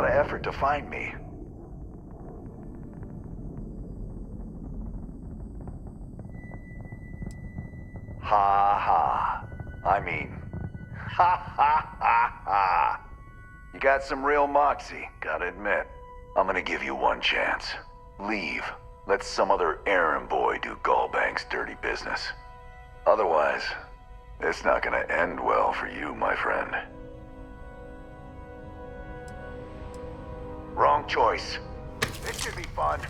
lot of effort to find me. Ha ha. I mean, ha ha ha ha. You got some real moxie, gotta admit. I'm gonna give you one chance. Leave. Let some other errand boy do Galbank's dirty business. Otherwise, it's not gonna end well for you, my friend. Wrong choice. This should be fun.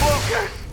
Focus!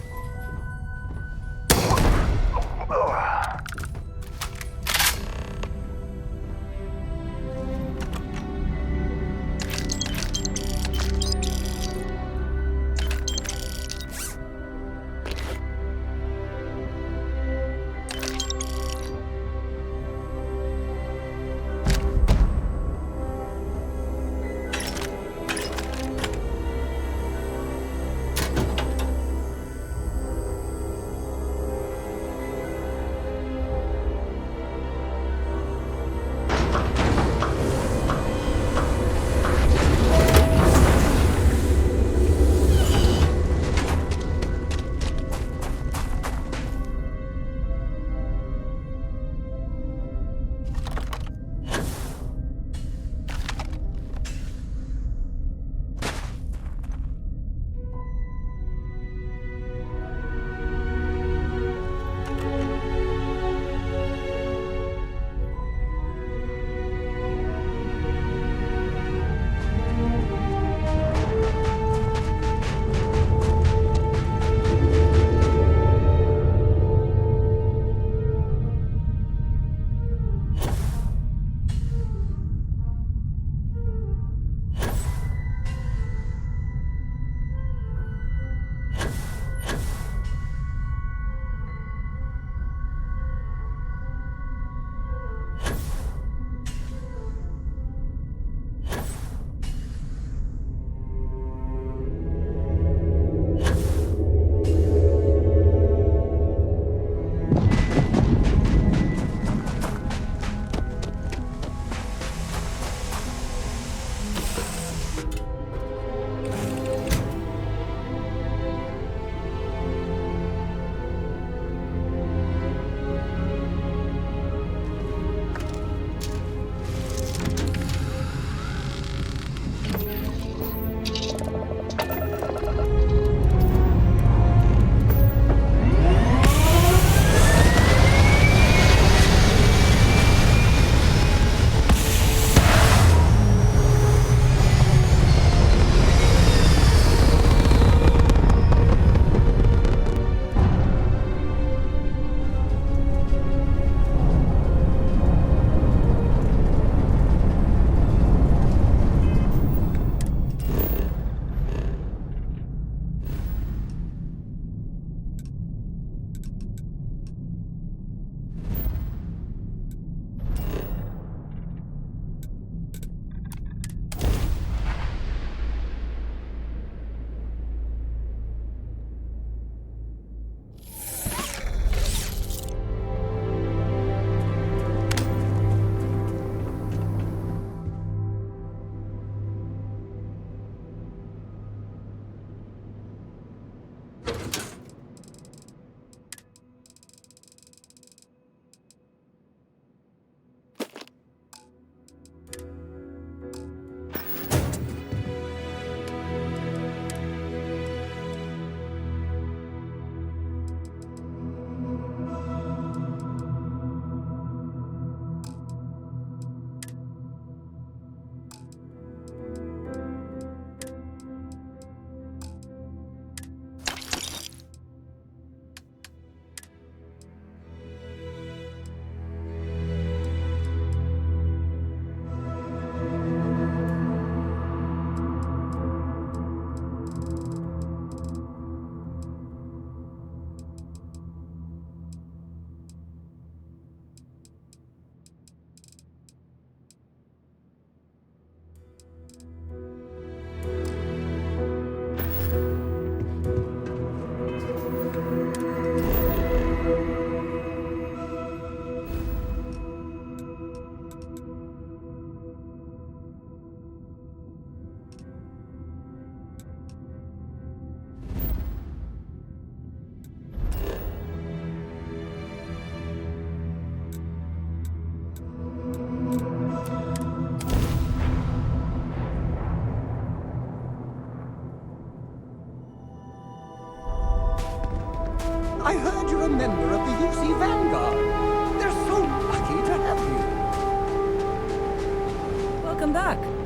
Welcome back.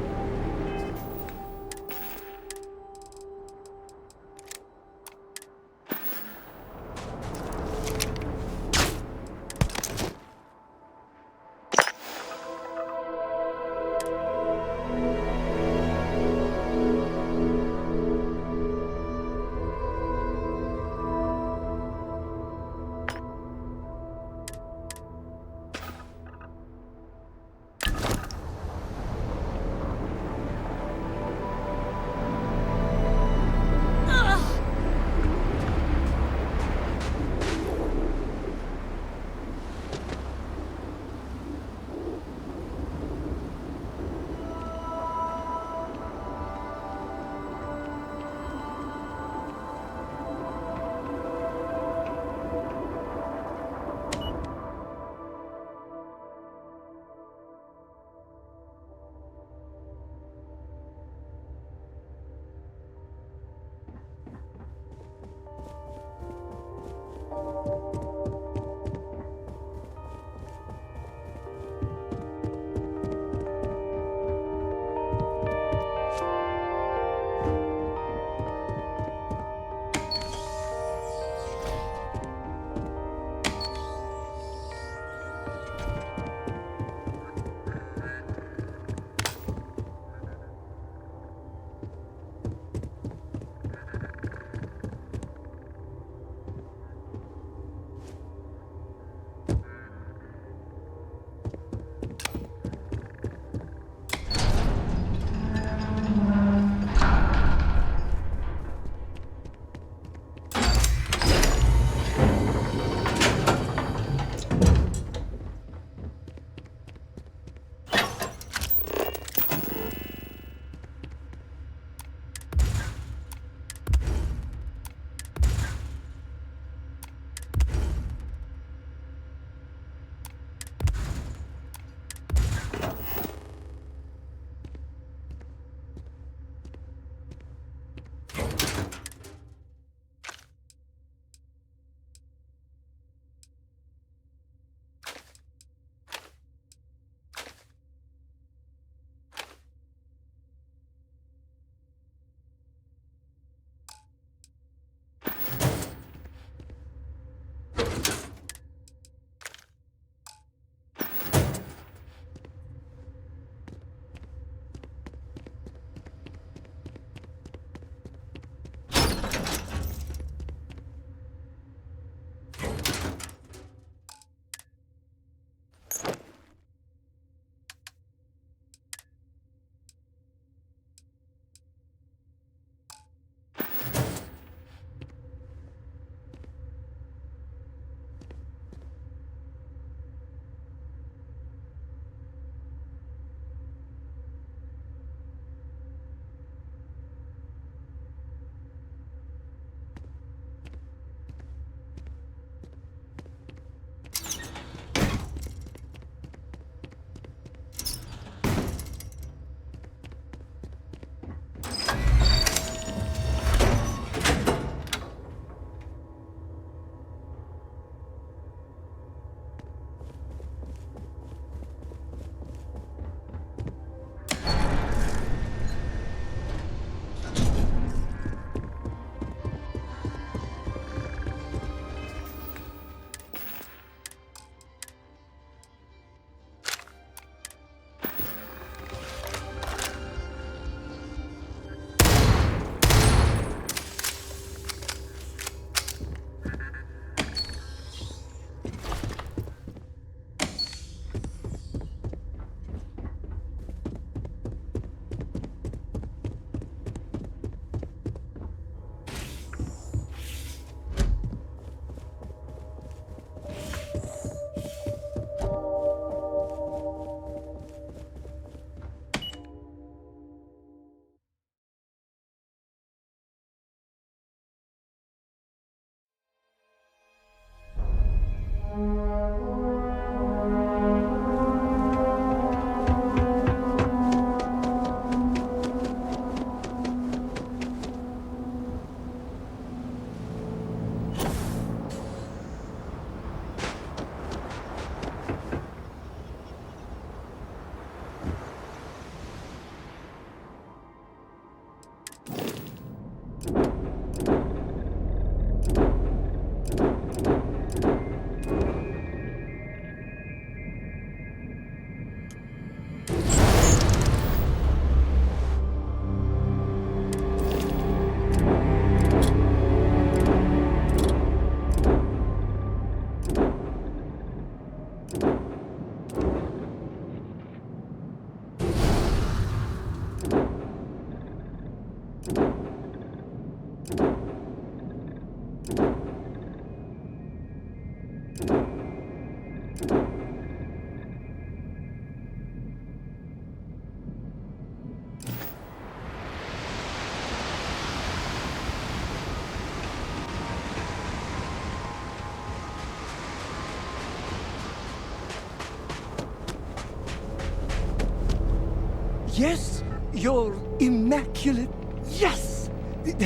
Yes, you're immaculate. Yes!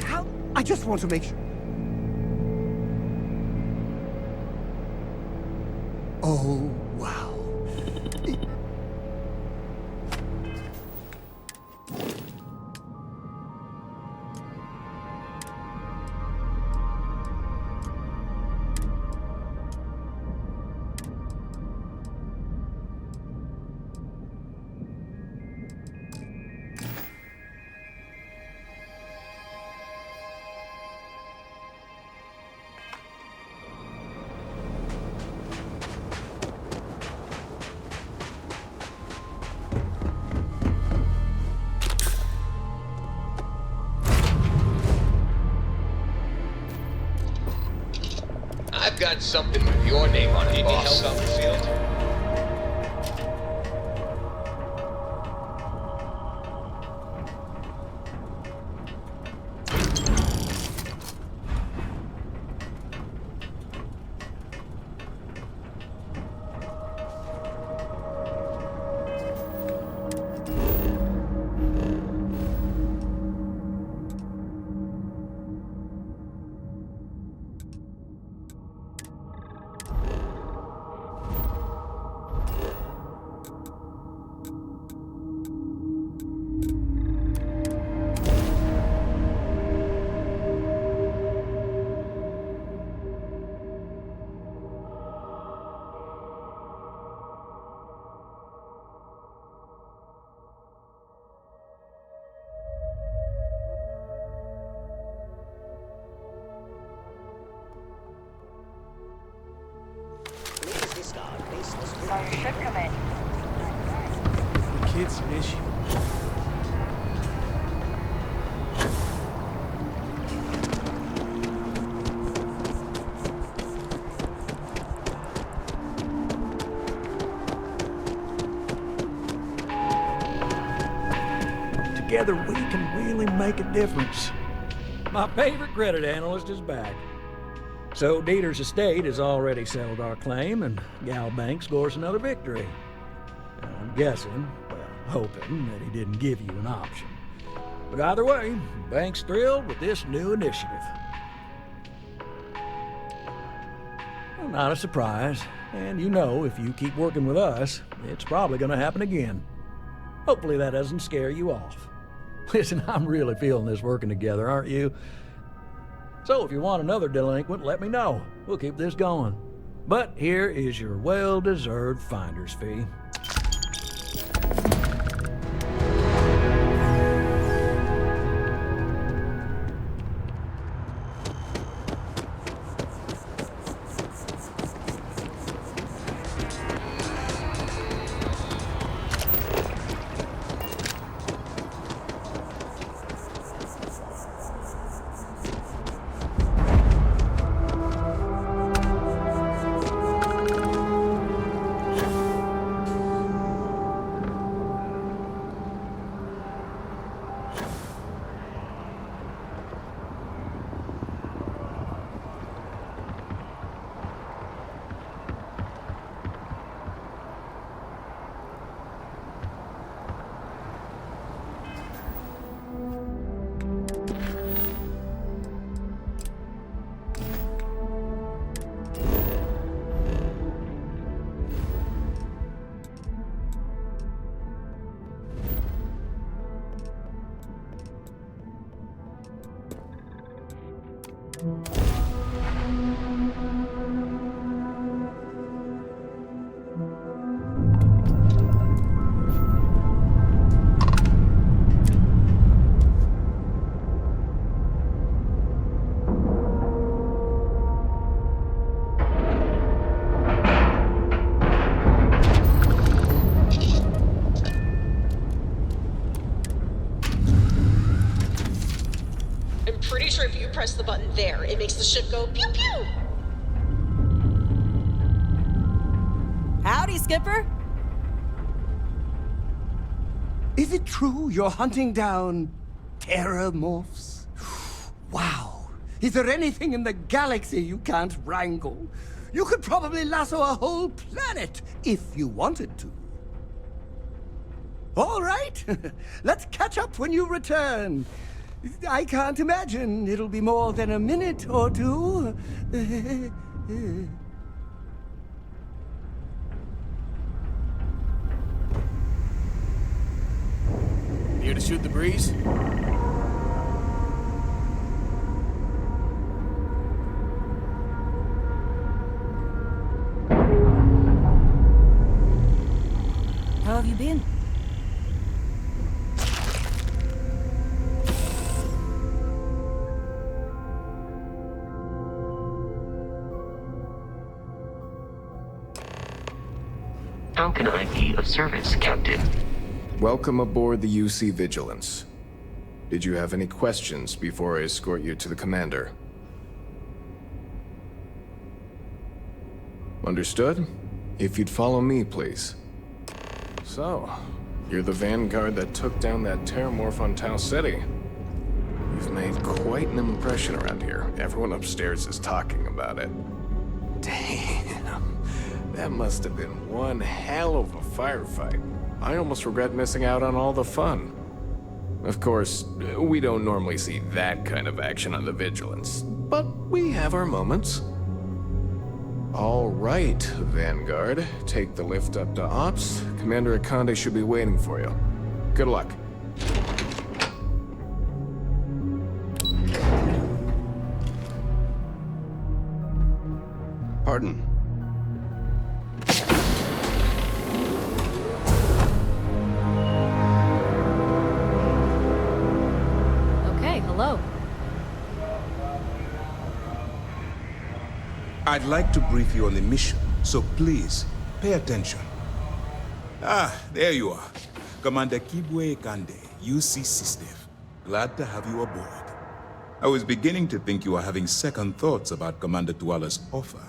How? I just want to make sure. Oh, wow. I've got something with your name on it, boss. Need help out in the field? Ship come in. The kids miss you. Together we can really make a difference. My favorite credit analyst is back. So Dieter's estate has already settled our claim, and Galbank scores another victory. I'm guessing, well, hoping, that he didn't give you an option. But either way, the bank's thrilled with this new initiative. Well, not a surprise, and you know if you keep working with us, it's probably going to happen again. Hopefully that doesn't scare you off. Listen, I'm really feeling this working together, aren't you? So if you want another delinquent, let me know. We'll keep this going. But here is your well-deserved finder's fee. Pretty sure if you press the button there, it makes the ship go pew pew. Howdy, Skipper. Is it true you're hunting down terramorphs? Wow. Is there anything in the galaxy you can't wrangle? You could probably lasso a whole planet if you wanted to. All right. Let's catch up when you return. I can't imagine it'll be more than a minute or two. Here to shoot the breeze? How have you been? How can I be of service, Captain? Welcome aboard the UC Vigilance. Did you have any questions before I escort you to the commander? Understood? If you'd follow me, please. So, you're the vanguard that took down that terramorph on Tau City. You've made quite an impression around here. Everyone upstairs is talking about it. Damn. That must have been one hell of a firefight. I almost regret missing out on all the fun. Of course, we don't normally see that kind of action on the Vigilance, but we have our moments. All right, Vanguard. Take the lift up to Ops. Commander Akande should be waiting for you. Good luck. Pardon. Okay, hello. I'd like to brief you on the mission, so please, pay attention. Ah, there you are. Commander Kibwe Kande, UC SYSDEF. Glad to have you aboard. I was beginning to think you were having second thoughts about Commander Tuala's offer.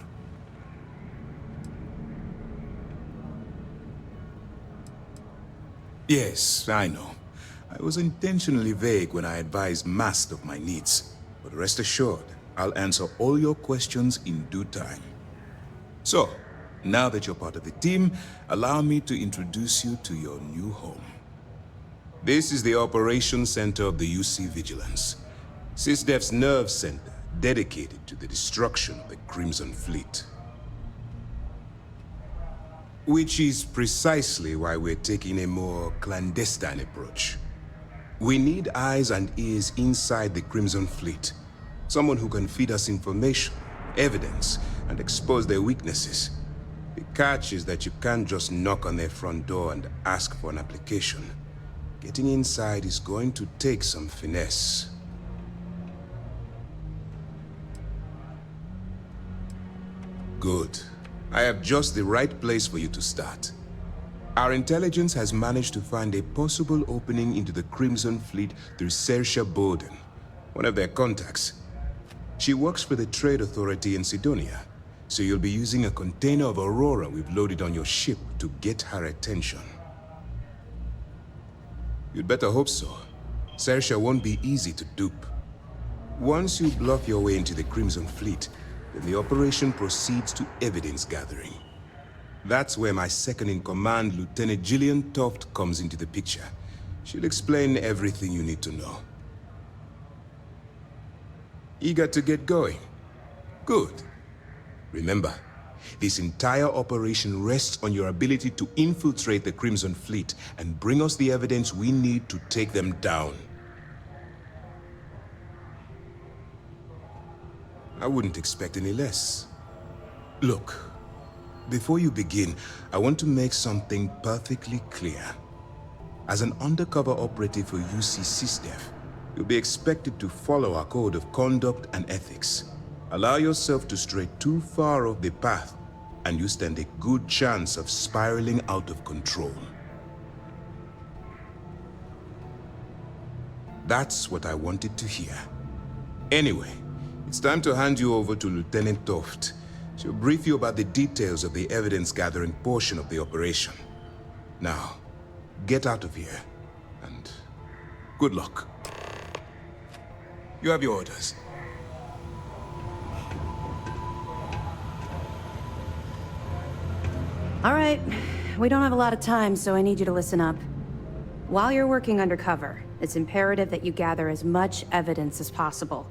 Yes, I know. I was intentionally vague when I advised Mast of my needs, but rest assured, I'll answer all your questions in due time. So, now that you're part of the team, allow me to introduce you to your new home. This is the Operations Center of the UC Vigilance, SYSDEF's nerve center dedicated to the destruction of the Crimson Fleet. Which is precisely why we're taking a more clandestine approach. We need eyes and ears inside the Crimson Fleet. Someone who can feed us information, evidence, and expose their weaknesses. The catch is that you can't just knock on their front door and ask for an application. Getting inside is going to take some finesse. Good. I have just the right place for you to start. Our intelligence has managed to find a possible opening into the Crimson Fleet through Saoirse Bowden, one of their contacts. She works for the Trade Authority in Sidonia, so you'll be using a container of Aurora we've loaded on your ship to get her attention. You'd better hope so. Saoirse won't be easy to dupe. Once you bluff your way into the Crimson Fleet, then the operation proceeds to evidence gathering. That's where my second-in-command, Lieutenant Gillian Toft, comes into the picture. She'll explain everything you need to know. Eager to get going? Good. Remember, this entire operation rests on your ability to infiltrate the Crimson Fleet and bring us the evidence we need to take them down. I wouldn't expect any less. Look, before you begin, I want to make something perfectly clear. As an undercover operative for UC SYSDEF, you'll be expected to follow our code of conduct and ethics. Allow yourself to stray too far off the path, and you stand a good chance of spiraling out of control. That's what I wanted to hear. Anyway, it's time to hand you over to Lieutenant Toft. She'll brief you about the details of the evidence-gathering portion of the operation. Now, get out of here, and good luck. You have your orders. All right. We don't have a lot of time, so I need you to listen up. While you're working undercover, it's imperative that you gather as much evidence as possible.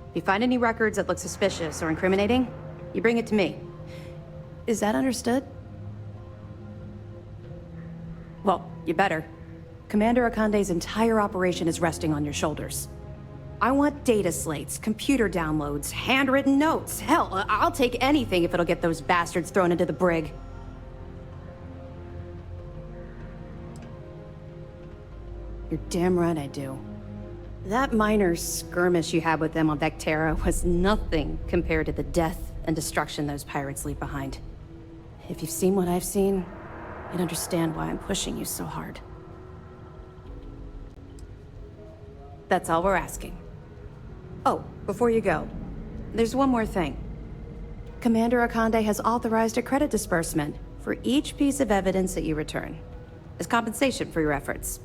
If you find any records that look suspicious or incriminating, you bring it to me. Is that understood? Well, you better. Commander Akande's entire operation is resting on your shoulders. I want data slates, computer downloads, handwritten notes. Hell, I'll take anything if it'll get those bastards thrown into the brig. You're damn right I do. That minor skirmish you had with them on Vectera was nothing compared to the death and destruction those pirates leave behind. If you've seen what I've seen, you'd understand why I'm pushing you so hard. That's all we're asking. Oh, before you go, there's one more thing. Commander Akande has authorized a credit disbursement for each piece of evidence that you return, as compensation for your efforts.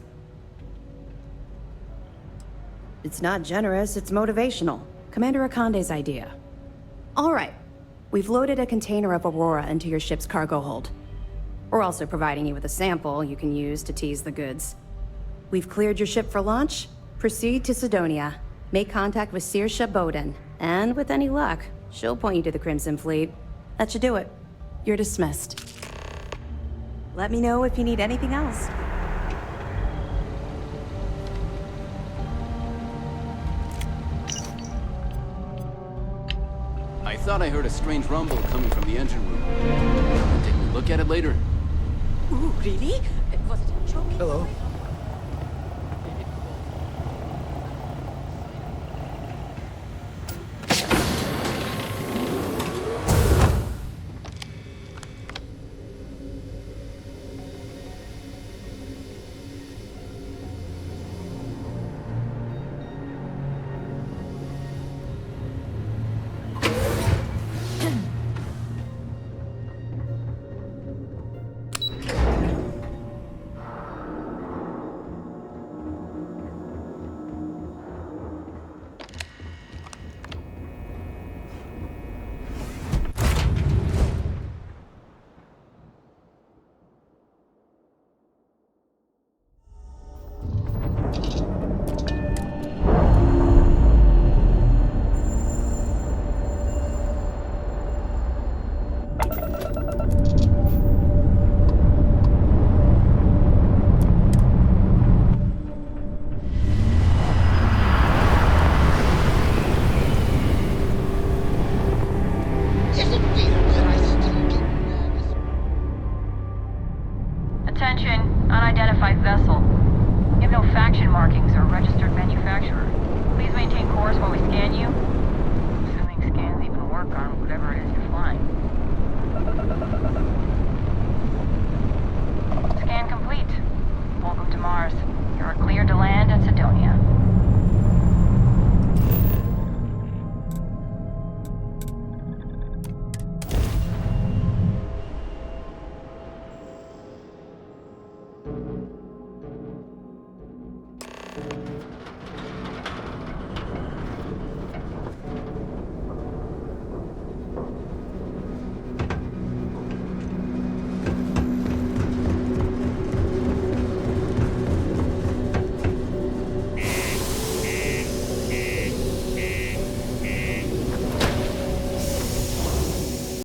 It's not generous, it's motivational. Commander Akande's idea. All right, we've loaded a container of Aurora into your ship's cargo hold. We're also providing you with a sample you can use to tease the goods. We've cleared your ship for launch. Proceed to Sidonia. Make contact with Saoirse Bowden, and with any luck, she'll point you to the Crimson Fleet. That should do it. You're dismissed. Let me know if you need anything else. I thought I heard a strange rumble coming from the engine room. Take a look at it later. Ooh, really? Was it a joke? Hello. You're cleared to land.